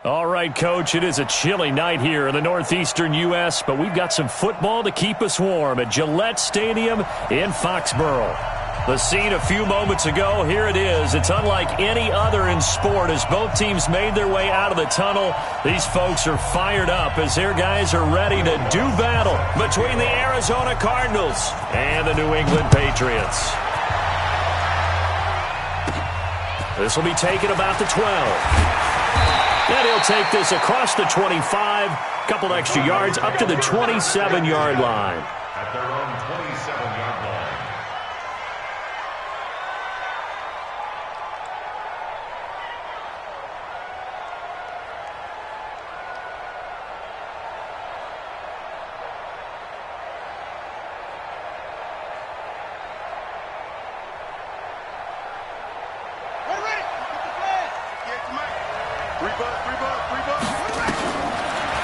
All right, Coach, it is a chilly night here in the northeastern U.S., but we've got some football to keep us warm at Gillette Stadium in Foxborough. The scene a few moments ago, here it is. It's unlike any other in sport as both teams made their way out of the tunnel. These folks are fired up as their guys are ready to do battle between the Arizona Cardinals and the New England Patriots. This will be taken about the 12. And he'll take this across the 25, couple extra yards up to the 27-yard line. At their own 27-yard line.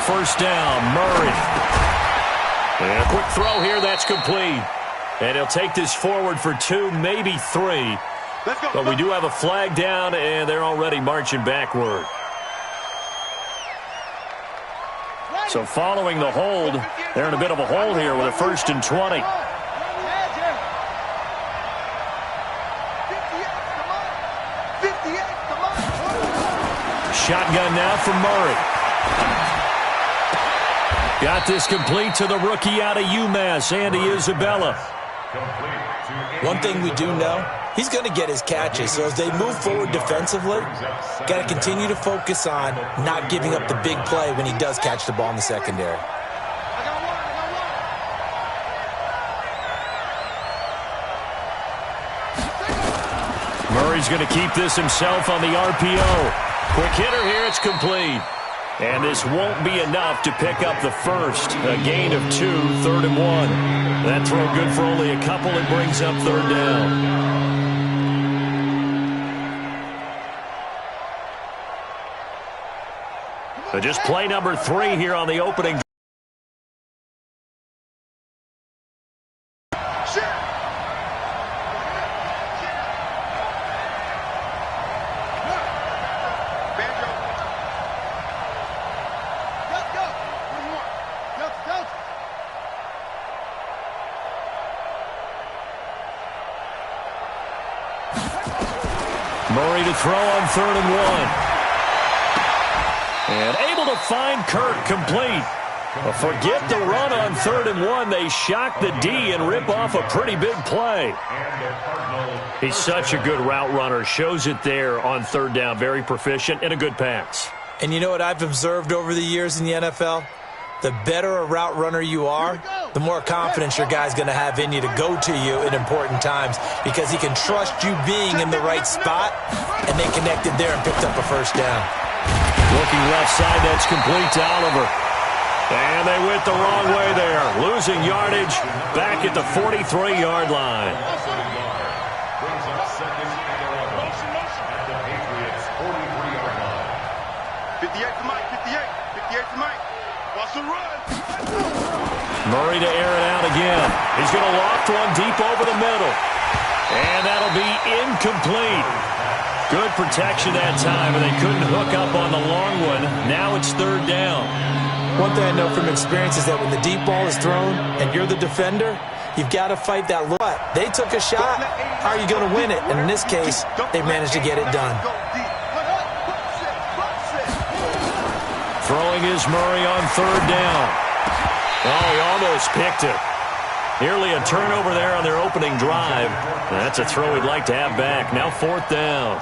First down, Murray. And a quick throw here, that's complete. And he'll take this forward for 2, maybe 3. But we do have a flag down, and they're already marching backward. So following the hold, they're in a bit of a hole here with a 1st and 20. Shotgun now from Murray. Got this complete to the rookie out of UMass, Andy Isabella. One thing we do know, he's going to get his catches. So as they move forward defensively, got to continue to focus on not giving up the big play when he does catch the ball in the secondary. Murray's going to keep this himself on the RPO. Quick hitter here, it's complete. And this won't be enough to pick up the first. A gain of 2, 3rd and 1. That throw good for only a couple. It brings up 3rd down. So just play number 3 here on the opening. Murray to throw on 3rd and 1. And able to find Kirk complete. Well, forget the run on 3rd and 1. They shock the D and rip off a pretty big play. He's such a good route runner. Shows it there on 3rd down. Very proficient and a good pass. And you know what I've observed over the years in the NFL? The better a route runner you are, the more confidence your guy's going to have in you to go to you in important times because he can trust you being in the right spot, and they connected there and picked up a 1st down. Looking left side, that's complete to Oliver. And they went the wrong way there. Losing yardage back at the 43-yard line. Brings up 2nd and 11 at the Patriots' 43-yard line. 58 to Mike, 58 to Mike. Watch the run. Murray to air it out again. He's going to loft one deep over the middle. And that'll be incomplete. Good protection that time, and they couldn't hook up on the long one. Now it's 3rd down. One thing I know from experience is that when the deep ball is thrown and you're the defender, you've got to fight that look. They took a shot. How are you going to win it? And in this case, they managed to get it done. Throwing is Murray on 3rd down. Oh, he almost picked it. Nearly a turnover there on their opening drive. That's a throw he'd like to have back. Now 4th down.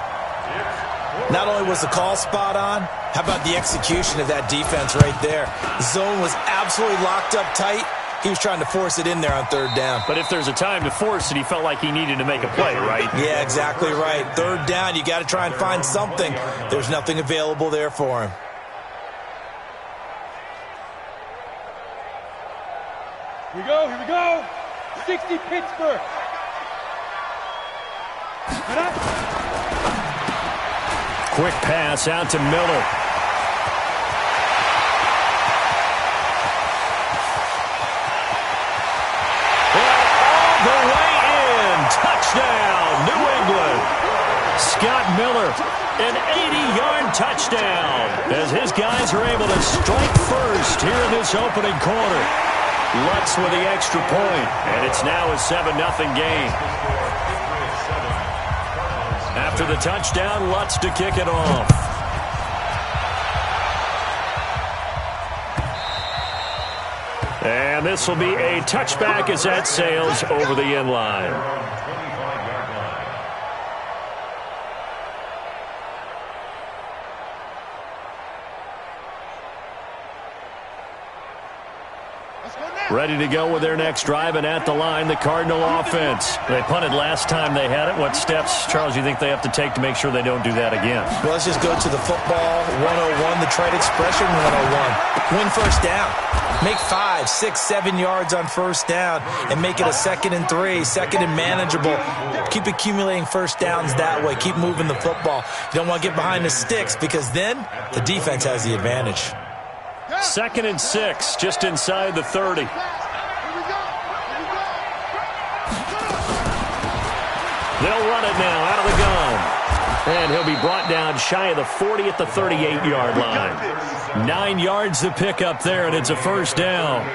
Not only was the call spot on, how about the execution of that defense right there? Zone was absolutely locked up tight. He was trying to force it in there on 3rd down. But if there's a time to force it, he felt like he needed to make a play, right? Yeah, exactly right. 3rd down, you got to try and find something. There's nothing available there for him. Here we go. 60 Pittsburgh. Quick pass out to Miller. All the way in. Touchdown, New England. Scott Miller, an 80-yard touchdown, as his guys are able to strike first here in this opening quarter. Lutz with the extra point, and it's now a 7-0 game. After the touchdown, Lutz to kick it off. And this will be a touchback as that sails over the end line. Ready to go with their next drive, and at the line, the Cardinal offense. They punted last time they had it. What steps, Charles, you think they have to take to make sure they don't do that again? Well, let's just go to the football 101, the trade expression 101. Win first down. Make 5, 6, 7 yards on first down and make it a 2nd and 3, 2nd and manageable. Keep accumulating first downs that way. Keep moving the football. You don't want to get behind the sticks because then the defense has the advantage. 2nd and 6, just inside the 30. They'll run it now out of the gun. And he'll be brought down shy of the 40 at the 38-yard line. 9 yards to pick up there, and it's a first down.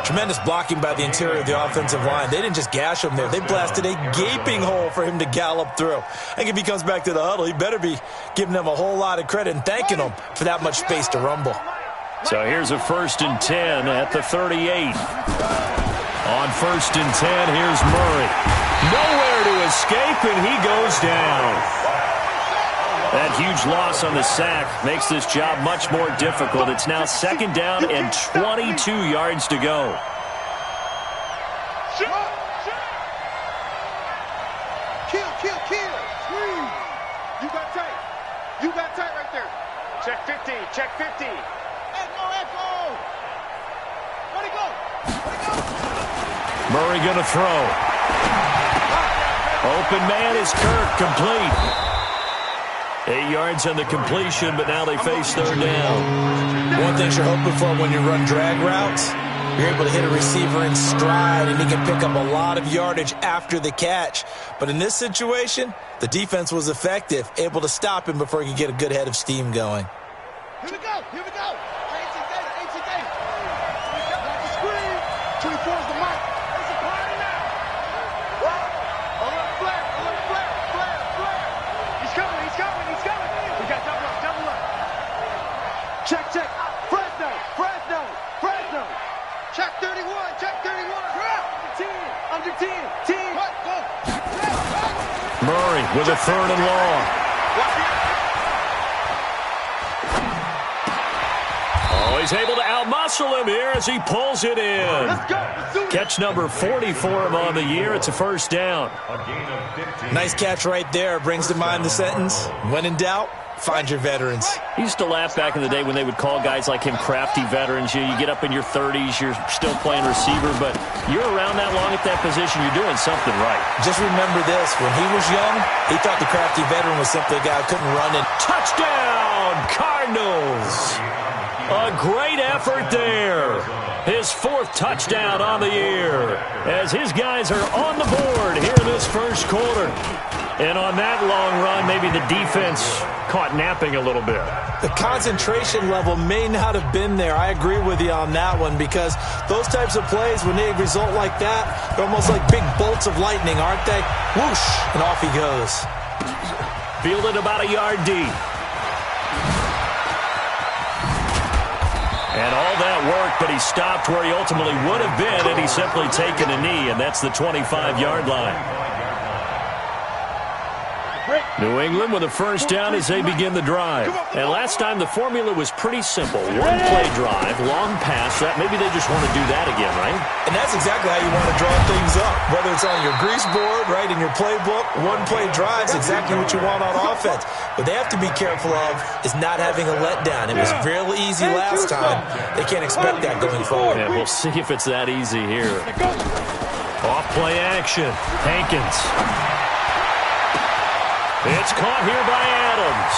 Tremendous blocking by the interior of the offensive line. They didn't just gash him there. They blasted a gaping hole for him to gallop through. I think if he comes back to the huddle, he better be giving them a whole lot of credit and thanking them for that much space to rumble. So here's a 1st and 10 at the 38. On 1st and 10, here's Murray. Nowhere to escape, and he goes down. That huge loss on the sack makes this job much more difficult. It's now 2nd down and 22 yards to go. Kill. Squeeze. You got tight. You got tight right there. Check 50. Check 50. Echo. Where'd he go? Murray going to throw. Open man is Kirk, complete. 8 yards on the completion, but now they face 3rd down. One thing you're hoping for when you run drag routes, you're able to hit a receiver in stride, and he can pick up a lot of yardage after the catch. But in this situation, the defense was effective, able to stop him before he could get a good head of steam going. Here we go. 18 days. Got the screen. 24 is the mic. It's a party now. A little flare. He's coming. We got double up. Check. Fresno. Check 31. Under 10. What? Go. Murray with a 3rd and long. He's able to outmuscle him here as he pulls it in. Let's go. Catch number 40 for him on the year. It's a first down. Nice catch right there. Brings to mind the sentence, when in doubt, find your veterans. I used to laugh back in the day when they would call guys like him crafty veterans. You get up in your 30s, you're still playing receiver, but you're around that long at that position, you're doing something right. Just remember this. When he was young, he thought the crafty veteran was simply a guy who couldn't run it. Touchdown, Cardinals! A great effort there. His 4th touchdown on the year as his guys are on the board here in this first quarter. And on that long run, maybe the defense caught napping a little bit. The concentration level may not have been there. I agree with you on that one because those types of plays, when they result like that, they're almost like big bolts of lightning, aren't they? Whoosh, and off he goes. Fielded about a yard deep. And all that work, but he stopped where he ultimately would have been, and he's simply taken a knee, and that's the 25-yard line. New England with a first down as they begin the drive. And last time the formula was pretty simple. One play drive, long pass. That maybe they just want to do that again, right? And that's exactly how you want to draw things up. Whether it's on your grease board, right, in your playbook, one play drive's exactly what you want on offense. What they have to be careful of is not having a letdown. It was fairly easy last time. They can't expect that going forward. Yeah, we'll see if it's that easy here. Off play action. Hankins. It's caught here by Adams.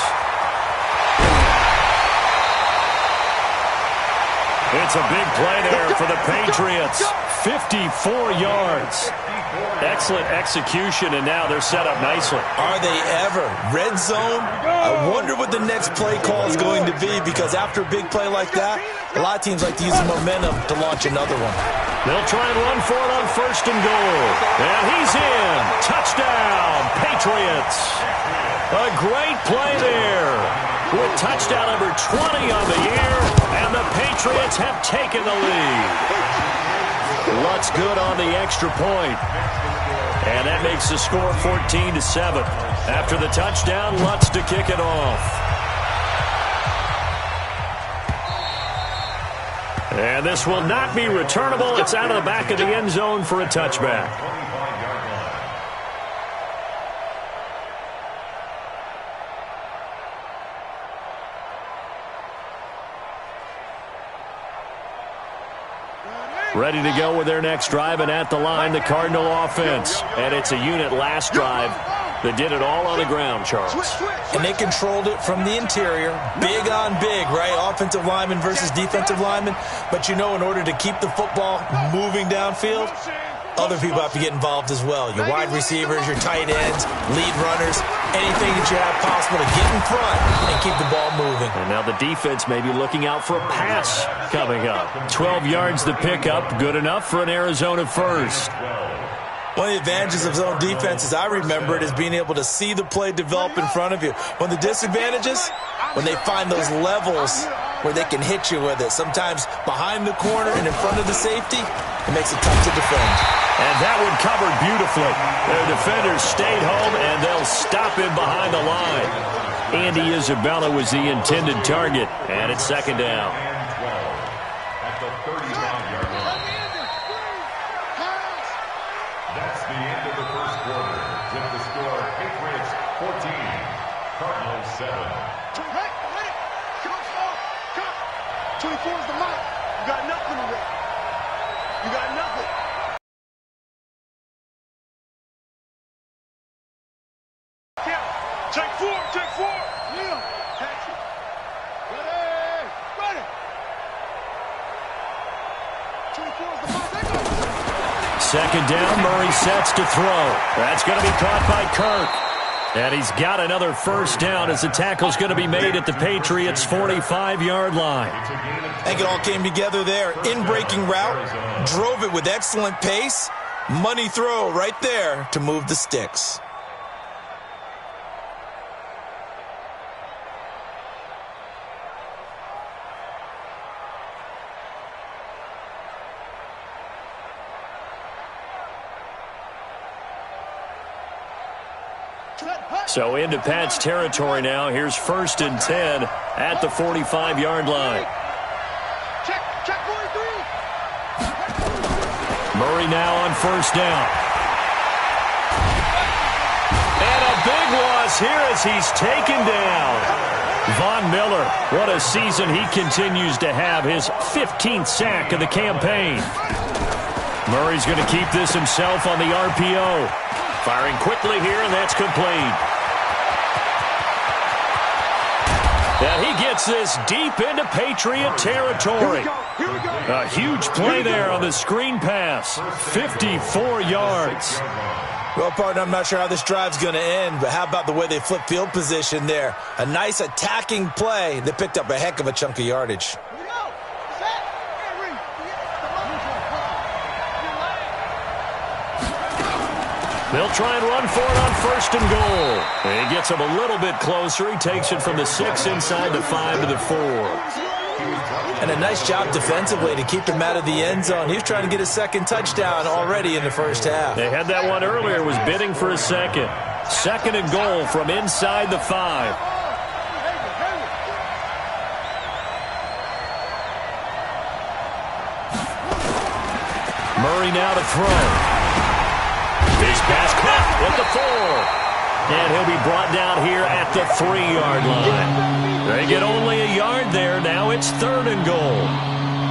It's a big play there for the Patriots. 54 yards. Excellent execution, and now they're set up nicely. Are they ever? Red zone? I wonder what the next play call is going to be, because after a big play like that, a lot of teams like to use the momentum to launch another one. They'll try and run for it on 1st and goal. And he's in. Touchdown, Patriots. A great play there. With touchdown number 20 on the year, and the Patriots have taken the lead. Lutz good on the extra point. And that makes the score 14-7. After the touchdown, Lutz to kick it off. And this will not be returnable. It's out of the back of the end zone for a touchback. Ready to go with their next drive, and at the line, the Cardinal offense. And it's a unit last drive that did it all on the ground, Charles. And they controlled it from the interior. Big on big, right? Offensive lineman versus defensive lineman. But you know, in order to keep the football moving downfield, other people have to get involved as well. Your wide receivers, your tight ends, lead runners, anything that you have possible to get in front and keep the ball moving. And now the defense may be looking out for a pass coming up. 12 yards to pick up, good enough for an Arizona first. One of the advantages of zone defense, as I remember it, is being able to see the play develop in front of you. One of the disadvantages, when they find those levels where they can hit you with it. Sometimes behind the corner and in front of the safety, it makes it tough to defend. And that one covered beautifully. Their defenders stayed home, and they'll stop him behind the line. Andy Isabella was the intended target, and it's 2nd down. At the 39-yard line. That's the end of the first quarter. With the score, Patriots 14, Cardinals 7. 24 is the mark. You got nothing to win. You got nothing. Check 4, check 4. Neil, catch it. Ready, ready. 24 is the mark. 2nd down, Murray sets to throw. That's going to be caught by Kirk. And he's got another first down as the tackle's going to be made at the Patriots' 45-yard line. I think it all came together there. In-breaking route, drove it with excellent pace. Money throw right there to move the sticks. So into Pat's territory now. Here's 1st and 10 at the 45-yard line. Check 43. Murray now on 1st down. And a big loss here as he's taken down. Von Miller, what a season he continues to have. His 15th sack of the campaign. Murray's going to keep this himself on the RPO. Firing quickly here, and that's complete. And he gets this deep into Patriot territory. Here we go. A huge play there on the screen pass. 54 yards. Well, partner, I'm not sure how this drive's going to end, but how about the way they flip field position there? A nice attacking play that picked up a heck of a chunk of yardage. They'll try and run for it on 1st and goal. He gets him a little bit closer. He takes it from the 6 inside the 5 to the 4. And a nice job defensively to keep him out of the end zone. He was trying to get his 2nd touchdown already in the first half. They had that one earlier, was bidding for a 2nd. 2nd and goal from inside the 5. Murray now to throw. His pass caught at the 4. And he'll be brought down here at the 3-yard line. They get only a yard there. Now it's 3rd and goal.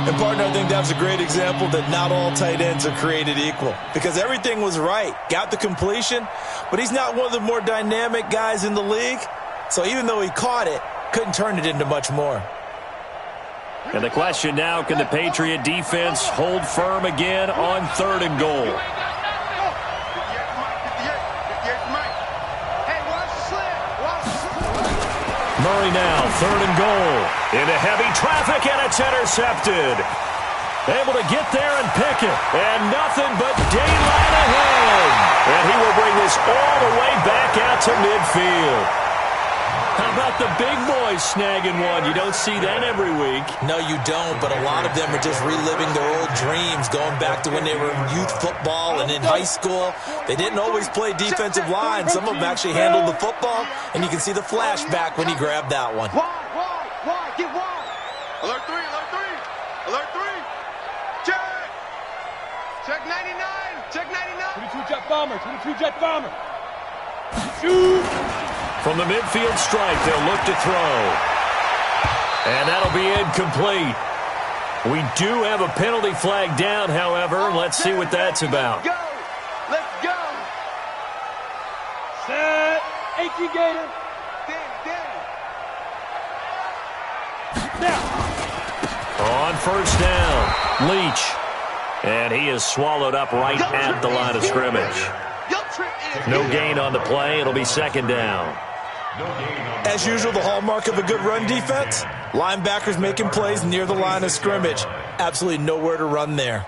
And, partner, I think that was a great example that not all tight ends are created equal. Because everything was right. Got the completion, but he's not one of the more dynamic guys in the league. So even though he caught it, couldn't turn it into much more. And the question now, can the Patriot defense hold firm again on 3rd and goal? Murray now, 3rd and goal. Into heavy traffic, and it's intercepted. Able to get there and pick it. And nothing but daylight ahead. And he will bring this all the way back out to midfield. How about the big boys snagging one? You don't see that every week. No, you don't, but a lot of them are just reliving their old dreams, going back to when they were in youth football and in high school. They didn't always play defensive line. Some of them actually handled the football, and you can see the flashback when he grabbed that one. Wide, get wide. Alert 3, alert 3. Check. Check 99, check 99. 22 jet bomber. Shoot. From the midfield stripe, they'll look to throw. And that'll be incomplete. We do have a penalty flag down, however. Let's see what that's about. Let's go. Set. 18 Gator. Now. On 1st down, Leach. And he is swallowed up right at the line of scrimmage. No gain on the play. It'll be 2nd down. As usual, the hallmark of a good run defense, linebackers making plays near the line of scrimmage. Absolutely nowhere to run there.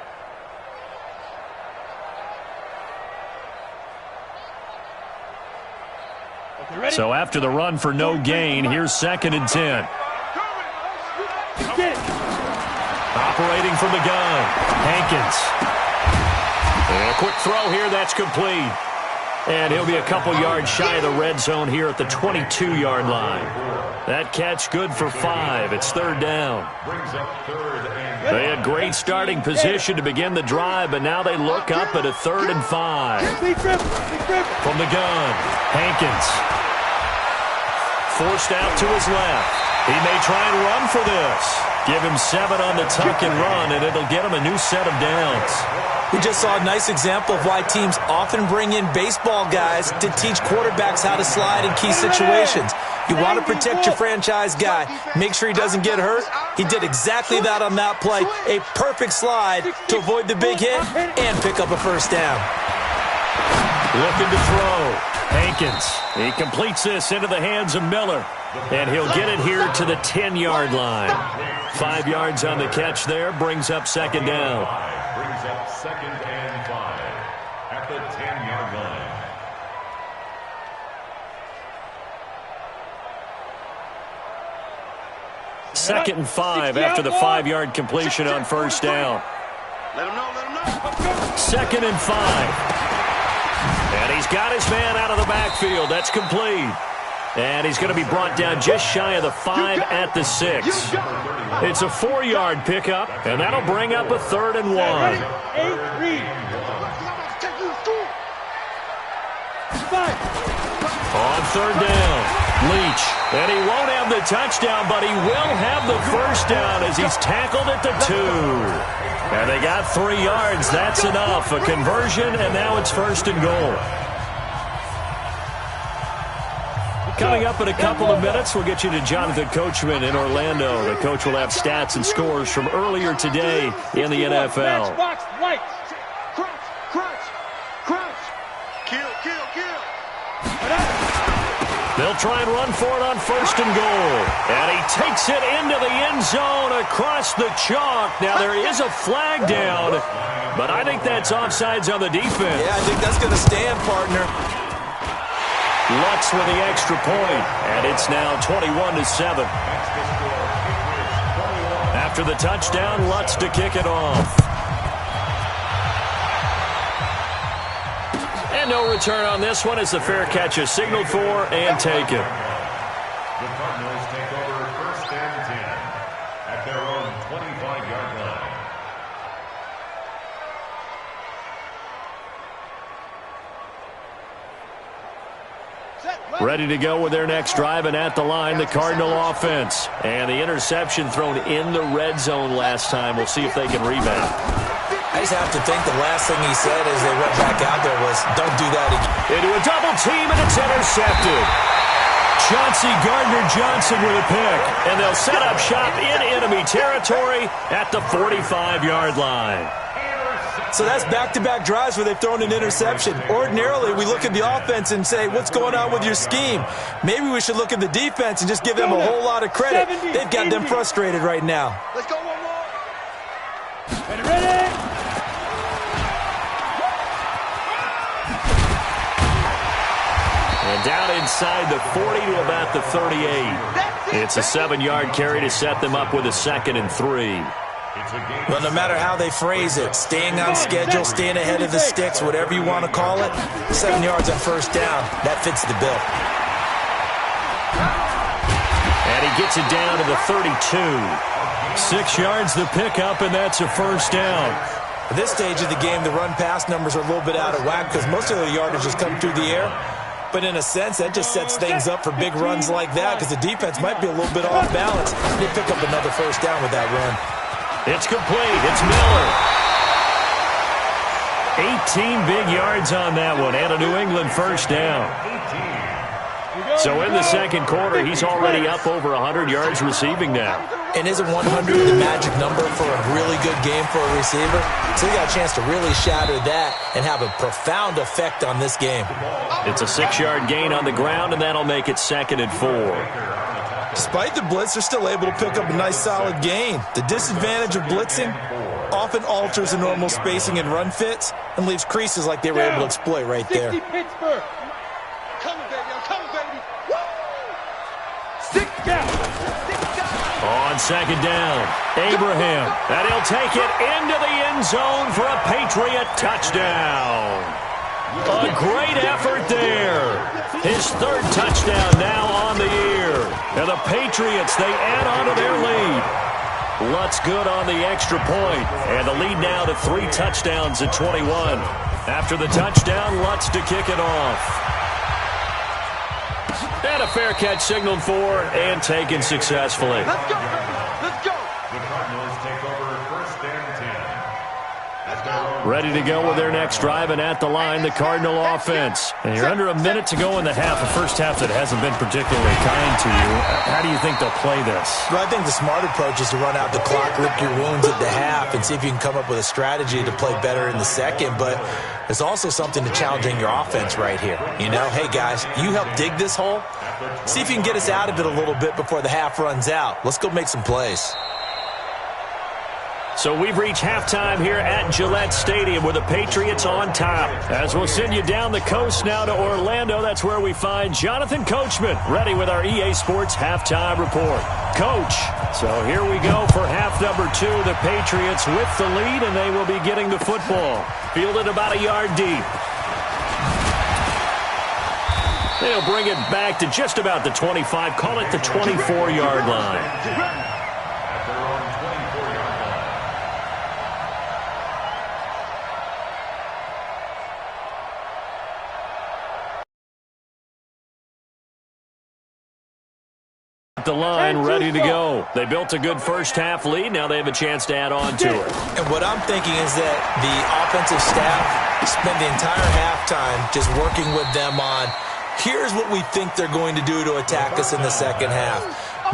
So after the run for no gain, here's 2nd and 10. Operating from the gun, Hankins. And a quick throw here, that's complete. And he'll be a couple yards shy of the red zone here at the 22-yard line. That catch good for 5. It's 3rd down. They had great starting position to begin the drive, but now they look up at a 3rd and 5. From the gun, Hankins. Forced out to his left. He may try and run for this. Give him 7 on the tuck and run, and it'll get him a new set of downs. We just saw a nice example of why teams often bring in baseball guys to teach quarterbacks how to slide in key situations. You want to protect your franchise guy. Make sure he doesn't get hurt. He did exactly that on that play. A perfect slide to avoid the big hit and pick up a 1st down. Looking to throw. Hankins. He completes this into the hands of Miller. And he'll get it here to the 10-yard line. 5 yards on the catch there. Brings up 2nd down. Brings up 2nd and 5 at the 10-yard line. Second and 5 after the 5-yard completion on 1st down. Let him know. 2nd and 5. And he's got his man out of the backfield. That's complete. And he's going to be brought down just shy of the 5 at the 6. It's a 4-yard pickup, and that'll bring up a 3rd and 1. On 3rd down, Leach. And he won't have the touchdown, but he will have the 1st down as he's tackled at the 2. And they got 3 yards. That's enough. A conversion, and now it's 1st and goal. Coming up in a couple of minutes, we'll get you to Jonathan Coachman in Orlando. The coach will have stats and scores from earlier today in the NFL. Kill. They'll try and run for it on 1st and goal. And he takes it into the end zone across the chalk. Now there is a flag down, but I think that's offsides on the defense. Yeah, I think that's going to stand, partner. Lutz with the extra point, and it's now 21-7. After the touchdown, Lutz to kick it off. And no return on this one as the fair catch is signaled for and taken. The Cardinals take over 1st and 10 at their own 25-yard line. Ready to go with their next drive, and at the line, the Cardinal offense. And the interception thrown in the red zone last time. We'll see if they can rebound. I just have to think the last thing he said as they went back out there was, don't do that again. Into a double team, and it's intercepted. Chauncey Gardner-Johnson with a pick. And they'll set up shop in enemy territory at the 45-yard line. So that's back-to-back drives where they've thrown an interception. Ordinarily, we look at the offense and say, what's going on with your scheme? Maybe we should look at the defense and just give them a whole lot of credit. They've got them frustrated right now. Let's go one more. Ready? And down inside the 40 to about the 38. It's a 7-yard carry to set them up with a 2nd and 3. Well, no matter how they phrase it, staying on schedule, staying ahead of the sticks, whatever you want to call it, 7 yards on first down, that fits the bill. And he gets it down to the 32. 6 yards the pickup, and that's a first down. At this stage of the game, the run-pass numbers are a little bit out of whack because most of the yardage has come through the air. But in a sense, that just sets things up for big runs like that because the defense might be a little bit off balance. They pick up another first down with that run. It's complete. It's Miller. 18 big yards on that one and a New England first down. So in the second quarter, he's already up over 100 yards receiving now. And isn't 100 the magic number for a really good game for a receiver? So he got a chance to really shatter that and have a profound effect on this game. It's a 6-yard gain on the ground, and that'll make it 2nd and 4. Despite the blitz, they're still able to pick up a nice solid gain. The disadvantage of blitzing often alters the normal spacing and run fits and leaves creases like they were able to exploit right there. Pittsburgh. Coming, baby. I'm coming, baby. Woo! Stick down. On second down, Abraham. And he'll take it into the end zone for a Patriot touchdown. A great effort there. His 3rd touchdown now on the year. And the Patriots, they add on to their lead. Lutz good on the extra point. And the lead now to 3 touchdowns at 21. After the touchdown, Lutz to kick it off. And a fair catch signaled for and taken successfully. Let's go, baby. Let's go. The Cardinals take over 1st and 10. Ready to go with their next drive, and at the line, the Cardinal offense. And you're under a minute to go in the half, a first half that hasn't been particularly kind to you. How do you think they'll play this? Well, I think the smart approach is to run out the clock, lick your wounds at the half, and see if you can come up with a strategy to play better in the second. But there's also something to challenging your offense right here. You know, hey, guys, you help dig this hole. See if you can get us out of it a little bit before the half runs out. Let's go make some plays. So we've reached halftime here at Gillette Stadium with the Patriots on top. As we'll send you down the coast now to Orlando, that's where we find Jonathan Coachman ready with our EA Sports halftime report. Coach, so here we go for half number 2. The Patriots with the lead, and they will be getting the football. Fielded about a yard deep. They'll bring it back to just about the 25, call it the 24-yard line. The line ready to go. They built a good first half lead. Now they have a chance to add on to it. And what I'm thinking is that the offensive staff spent the entire halftime just working with them on, here's what we think they're going to do to attack us in the second half.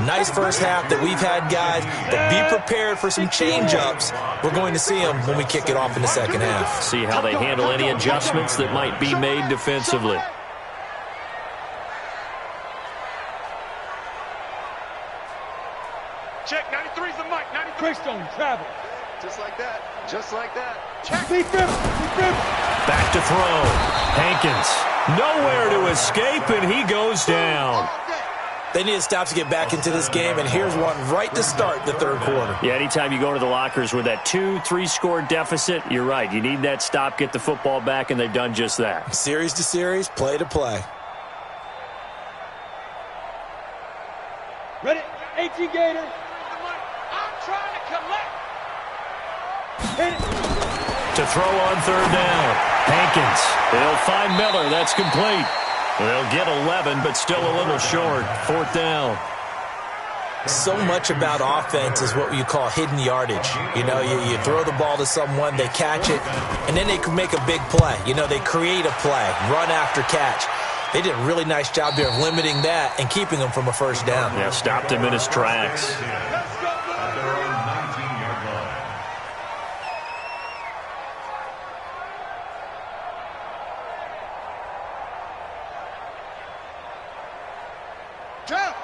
Nice first half that we've had, guys, but be prepared for some change-ups. We're going to see them when we kick it off in the second half. See how they handle any adjustments that might be made defensively. Check, 93's the mic, 93. Quickstone, travel. Just like that. Just like that. Check. Deep rip. Back to throw. Hankins. Nowhere to escape, and he goes down. They need to stop to get back into this game, and here's one right to start the third quarter. Yeah, anytime you go to the lockers with that 2-3 score deficit, you're right. You need that stop, get the football back, and they've done just that. Series to series, play to play. Ready? 18 Gator. I'm trying to collect. Hit it. To throw on third down. Hankins. They'll find Miller. That's complete. They'll get 11, but still a little short. Fourth down. So much about offense is what you call hidden yardage. You know, you throw the ball to someone, they catch it, and then they can make a big play. You know, they create a play, run after catch. They did a really nice job there of limiting that and keeping him from a first down. Yeah, stopped him in his tracks. At their own 19-yard line.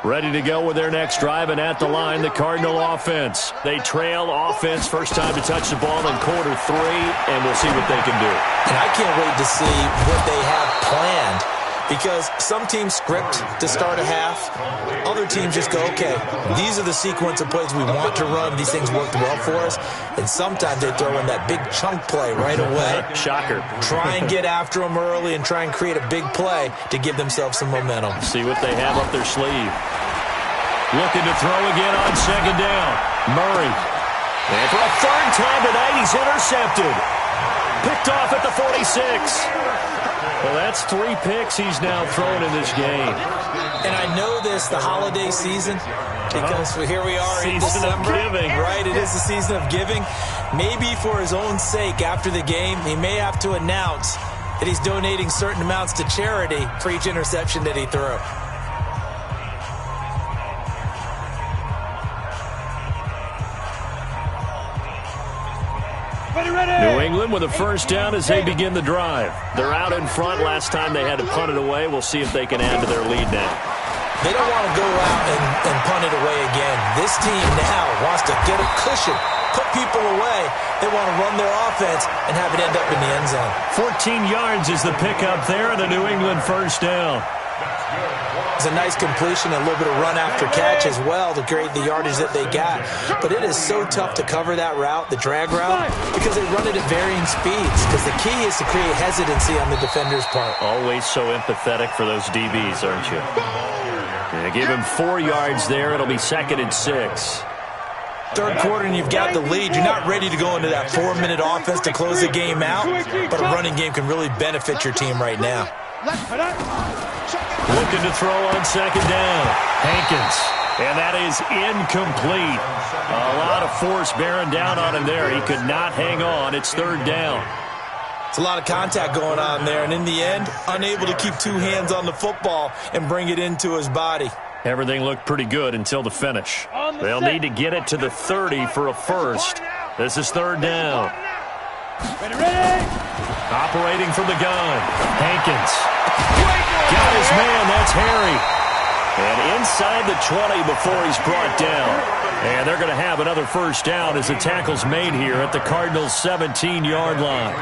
Ready to go with their next drive, and at the line, the Cardinal offense. They trail offense, first time to touch the ball in quarter 3, and we'll see what they can do. And I can't wait to see what they have planned, because some teams script to start a half. Other teams just go, okay, these are the sequence of plays we want to run. These things worked well for us. And sometimes they throw in that big chunk play right away. Shocker. Try and get after them early and try and create a big play to give themselves some momentum. See what they have up their sleeve. Looking to throw again on second down. Murray. And for a third time tonight, he's intercepted. Picked off at the 46. Well, that's 3 picks he's now thrown in this game. And I know this, the holiday season, because here we are in December. Season of giving. Right, it is the season of giving. Maybe for his own sake, after the game, he may have to announce that he's donating certain amounts to charity for each interception that he threw. New England with a first down as they begin the drive. They're out in front. Last time they had to punt it away. We'll see if they can add to their lead now. They don't want to go out and punt it away again. This team now wants to get a cushion, put people away. They want to run their offense and have it end up in the end zone. 14 yards is the pickup there, and a New England first down. It's a nice completion, a little bit of run after catch as well to create the yardage that they got. But it is so tough to cover that route, the drag route, because they run it at varying speeds. Because the key is to create hesitancy on the defender's part. Always so empathetic for those DBs, aren't you? Yeah, give him 4 yards there. It'll be 2nd and 6. Third quarter and you've got the lead. You're not ready to go into that 4-minute offense to close the game out. But a running game can really benefit your team right now. Looking to throw on second down. Hankins. And that is incomplete. A lot of force bearing down on him there. He could not hang on. It's 3rd down. It's a lot of contact going on there. And in the end, unable to keep 2 hands on the football and bring it into his body. Everything looked pretty good until the finish. They'll need to get it to the 30 for a first. This is 3rd down. Ready. Operating from the gun. Hankins. Got his man. That's Harry. And inside the 20 before he's brought down. And they're going to have another first down as the tackle's made here at the Cardinals' 17-yard line.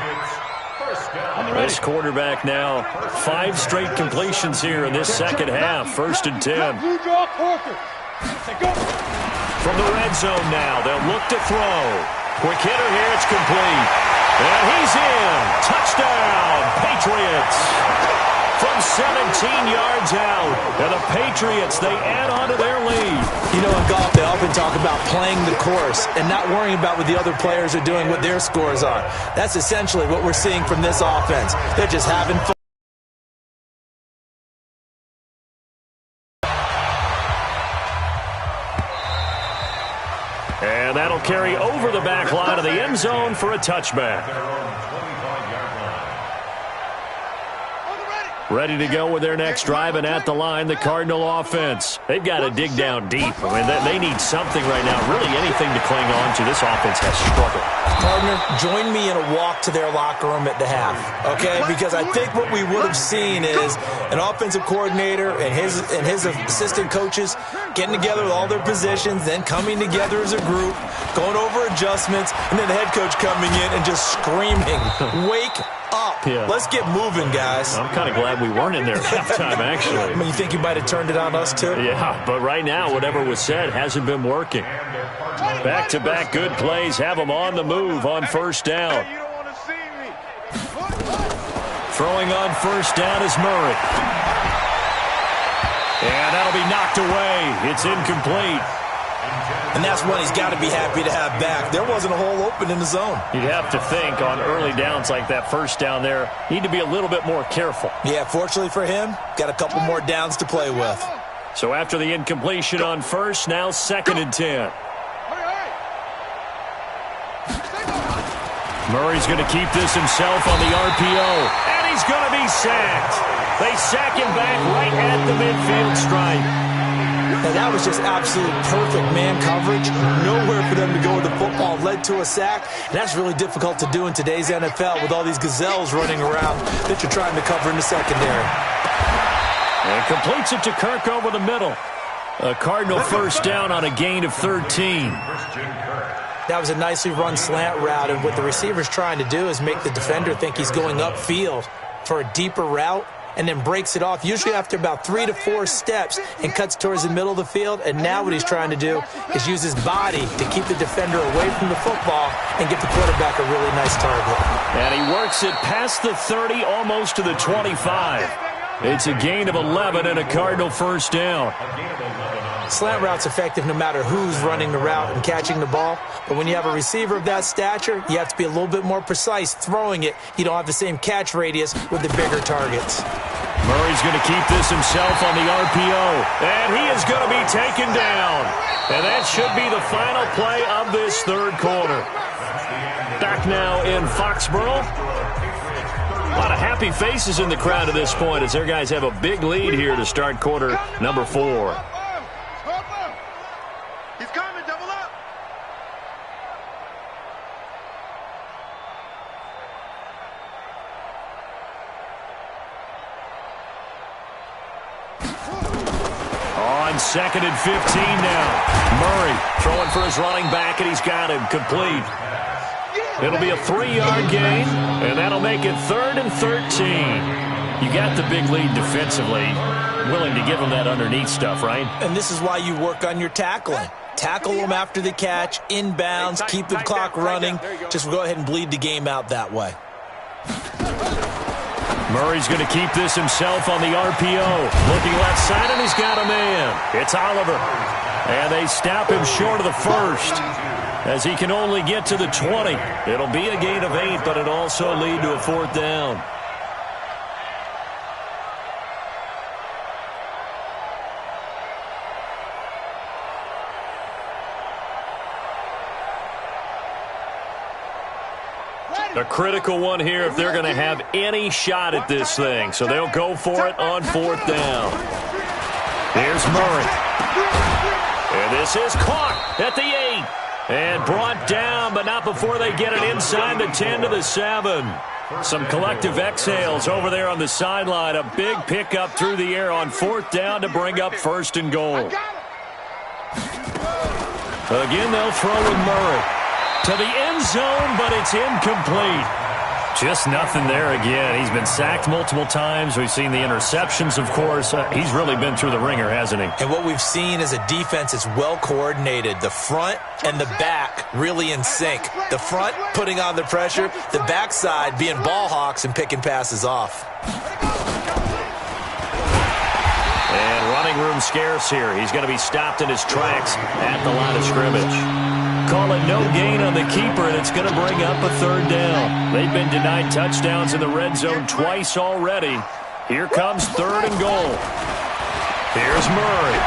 This quarterback now 5 straight completions here in this second half. 1st and 10. From the red zone now, they'll look to throw. Quick hitter here, it's complete. And he's in. Touchdown, Patriots. From 17 yards out. And the Patriots, they add on to their lead. You know, in golf, they often talk about playing the course and not worrying about what the other players are doing, what their scores are. That's essentially what we're seeing from this offense. They're just having fun. And that'll carry over the back line of the end zone for a touchback. Ready to go with their next drive, and at the line, the Cardinal offense. They've got to dig down deep. I mean, they need something right now, really anything to cling on to. This offense has struggled. Partner, join me in a walk to their locker room at the half, okay? Because I think what we would have seen is an offensive coordinator and his assistant coaches getting together with all their positions, then coming together as a group, going over adjustments, and then the head coach coming in and just screaming, wake up. Yeah. Let's get moving, guys. I'm kind of glad we weren't in there at halftime, actually. I mean, you think you might have turned it on us, too? Yeah, but right now, whatever was said hasn't been working. Back-to-back good plays have them on the move on first down. Throwing on first down is Murray. And that'll be knocked away. It's incomplete. And that's one he's got to be happy to have back. There wasn't a hole open in the zone. You'd have to think on early downs like that first down there, need to be a little bit more careful. Yeah, fortunately for him, got a couple more downs to play with. So after the incompletion on first, now 2nd and 10. Murray's going to keep this himself on the RPO, and he's going to be sacked. They sack him back right at the midfield stripe. Now, that was just absolute perfect man coverage. Nowhere for them to go with the football. Led to a sack. And that's really difficult to do in today's NFL with all these gazelles running around that you're trying to cover in the secondary. And completes it to Kirk over the middle. A Cardinal first down on a gain of 13. That was a nicely run slant route, and what the receiver's trying to do is make the defender think he's going upfield for a deeper route, and then breaks it off, usually after about 3 to 4 steps, and cuts towards the middle of the field. And now what he's trying to do is use his body to keep the defender away from the football and get the quarterback a really nice target. And he works it past the 30, almost to the 25. It's a gain of 11 and a Cardinal first down. Slant route's effective no matter who's running the route and catching the ball. But when you have a receiver of that stature, you have to be a little bit more precise throwing it. You don't have the same catch radius with the bigger targets. Murray's going to keep this himself on the RPO. And he is going to be taken down. And that should be the final play of this third quarter. Back now in Foxborough. A lot of happy faces in the crowd at this point as their guys have a big lead here to start quarter number 4. He's coming, double up. On 2nd and 15 now. Murray throwing for his running back, and he's got him complete. It'll be a 3-yard gain, and that'll make it 3rd and 13. You got the big lead defensively. Willing to give him that underneath stuff, right? And this is why you work on your tackling. Tackle them after the catch, inbounds, keep the clock running. Just go ahead and bleed the game out that way. Murray's going to keep this himself on the RPO. Looking left side, and he's got a man. It's Oliver. And they stop him short of the first, as he can only get to the 20. It'll be a gain of 8, but it'll also lead to a 4th down. A critical one here if they're going to have any shot at this thing. So they'll go for it on 4th down. Here's Murray. And this is caught at the 8. And brought down, but not before they get it inside the 10 to the 7. Some collective exhales over there on the sideline. A big pickup through the air on 4th down to bring up 1st and goal. Again, they'll throw with Murray. To the end zone, but it's incomplete. Just nothing there again. He's been sacked multiple times. We've seen the interceptions, of course. He's really been through the ringer, hasn't he? And what we've seen is a defense that's well coordinated. The front and the back really in sync. The front putting on the pressure. The backside being ball hawks and picking passes off. And running room scarce here. He's going to be stopped in his tracks at the line of scrimmage. Call it no gain on the keeper, and it's going to bring up a 3rd down. They've been denied touchdowns in the red zone twice already. Here comes 3rd and goal. Here's Murray.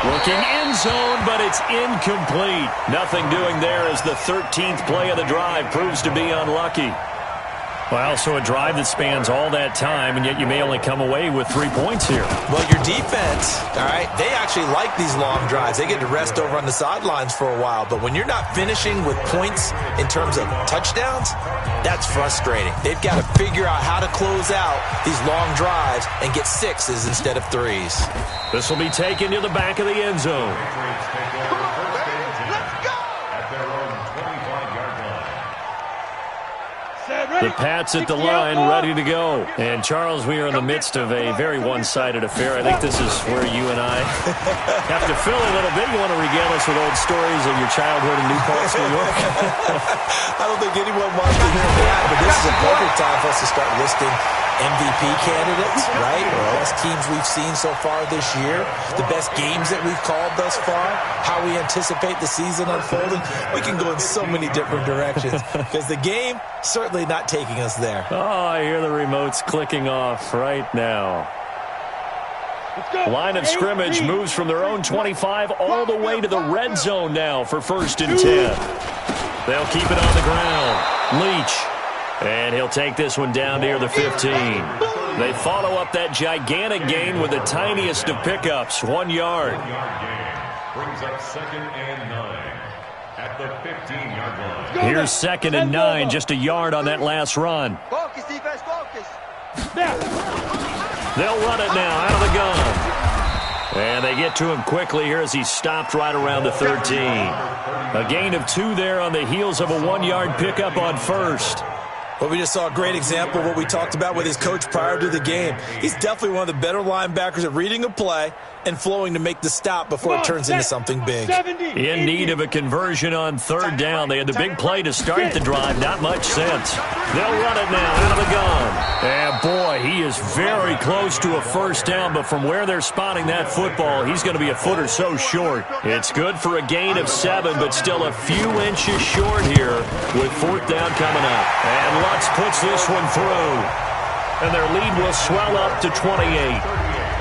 Looking end zone, but it's incomplete. Nothing doing there as the 13th play of the drive proves to be unlucky. Well, so a drive that spans all that time, and yet you may only come away with 3 points here. Well, your defense, all right, they actually like these long drives. They get to rest over on the sidelines for a while. But when you're not finishing with points in terms of touchdowns, that's frustrating. They've got to figure out how to close out these long drives and get 6s instead of 3s. This will be taken to the back of the end zone. The Pats at the line, ready to go. And, Charles, we are in the midst of a very one-sided affair. I think this is where you and I have to fill a little bit. You want to regale us with old stories of your childhood in New Paltz, New York? I don't think anyone wants to hear that, but this is a perfect time for us to start listing MVP candidates, right? The best teams we've seen so far this year, the best games that we've called thus far, how we anticipate the season unfolding. We can go in so many different directions because the game certainly not taking us there. Oh, I hear the remotes clicking off right now. Line of scrimmage moves from their own 25 all the way to the red zone now for 1st and 10. They'll keep it on the ground. Leach. And he'll take this one down near the 15. They follow up that gigantic gain with the tiniest of pickups, 1 yard. 1 yard gain brings up 2nd and 9 at the 15-yard line. Here's 2nd and 9, just a yard on that last run. Focus, defense, focus. They'll run it now out of the gun. And they get to him quickly here as he's stopped right around the 13. A gain of 2 there on the heels of a 1-yard pickup on first. Well, we just saw a great example of what we talked about with his coach prior to the game. He's definitely one of the better linebackers at reading a play and flowing to make the stop before it turns into something big. In need of a conversion on 3rd down. They had the big play to start the drive. Not much sense. They'll run it now out of the gun. And boy, he is very close to a 1st down, but from where they're spotting that football, he's going to be a foot or so short. It's good for a gain of 7, but still a few inches short here with 4th down coming up. And Lutz puts this one through. And their lead will swell up to 28.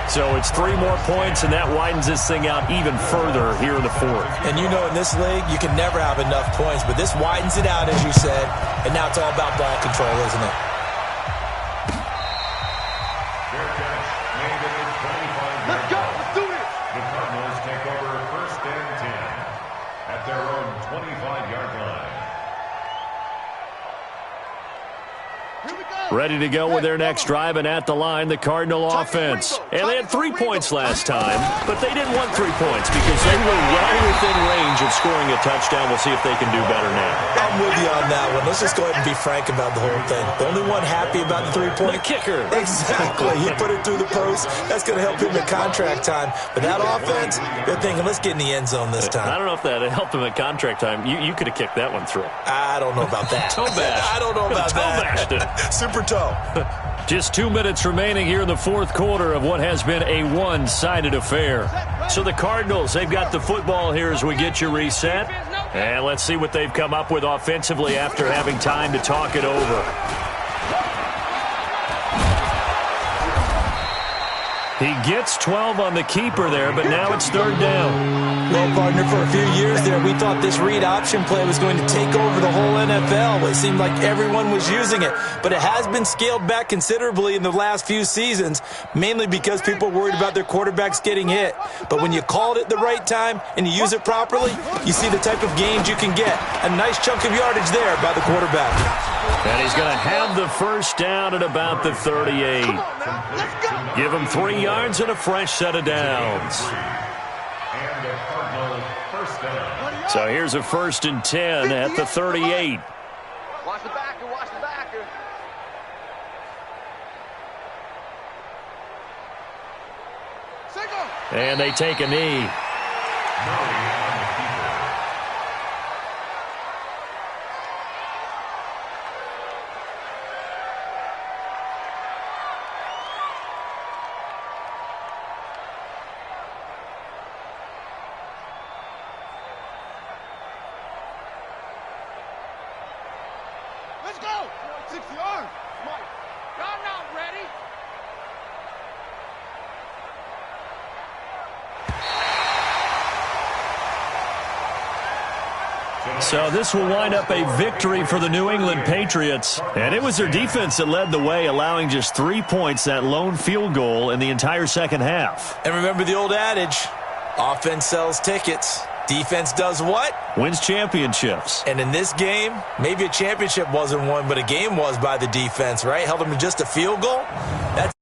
So it's 3 more points, and that widens this thing out even further here in the 4th. And you know in this league, you can never have enough points, but this widens it out, as you said, and now it's all about ball control, isn't it? Fair catch made at the 25-yard line. Let's go. Let's do this. The Cardinals take over 1st and 10 at their own 25-yard line. Here we go. Ready to go with their next drive, and at the line, the Cardinal offense. And they had 3 points last time, but they didn't want 3 points because they were right within range of scoring a touchdown. We'll see if they can do better now. I'm with you on that one. Let's just go ahead and be frank about the whole thing. The only one happy about the 3-point The kicker. Exactly. He put it through the post. That's going to help him at contract time. But that offense, they're thinking, let's get in the end zone this time. I don't know if that helped him at contract time. You could have kicked that one through. I don't know about that. Toe bash. I don't know about Toe that. bashed it. Super toe. Just 2 minutes remaining here in the 4th quarter of what has been a one-sided affair. So the Cardinals, they've got the football here as we get you reset. And let's see what they've come up with offensively after having time to talk it over. He gets 12 on the keeper there, but now it's 3rd down. Well, partner, for a few years there, we thought this read option play was going to take over the whole NFL. It seemed like everyone was using it, but it has been scaled back considerably in the last few seasons, mainly because people are worried about their quarterbacks getting hit. But when you call it at the right time and you use it properly, you see the type of gains you can get. A nice chunk of yardage there by the quarterback. And he's going to have the 1st down at about the 38. Give him 3 yards and a fresh set of downs. And the Cardinals 1st down. So here's a 1st and 10 at the 38. Watch the backer, watch the backer. Single. And they take a knee. Murray on the keeper. Let's go. 6 yards. Mike. Y'all not ready. So this will wind up a victory for the New England Patriots. And it was their defense that led the way, allowing just 3 points, that lone field goal in the entire 2nd half. And remember the old adage, offense sells tickets. Defense does what? Wins championships. And in this game, maybe a championship wasn't won, but a game was by the defense, right? Held them to just a field goal. That's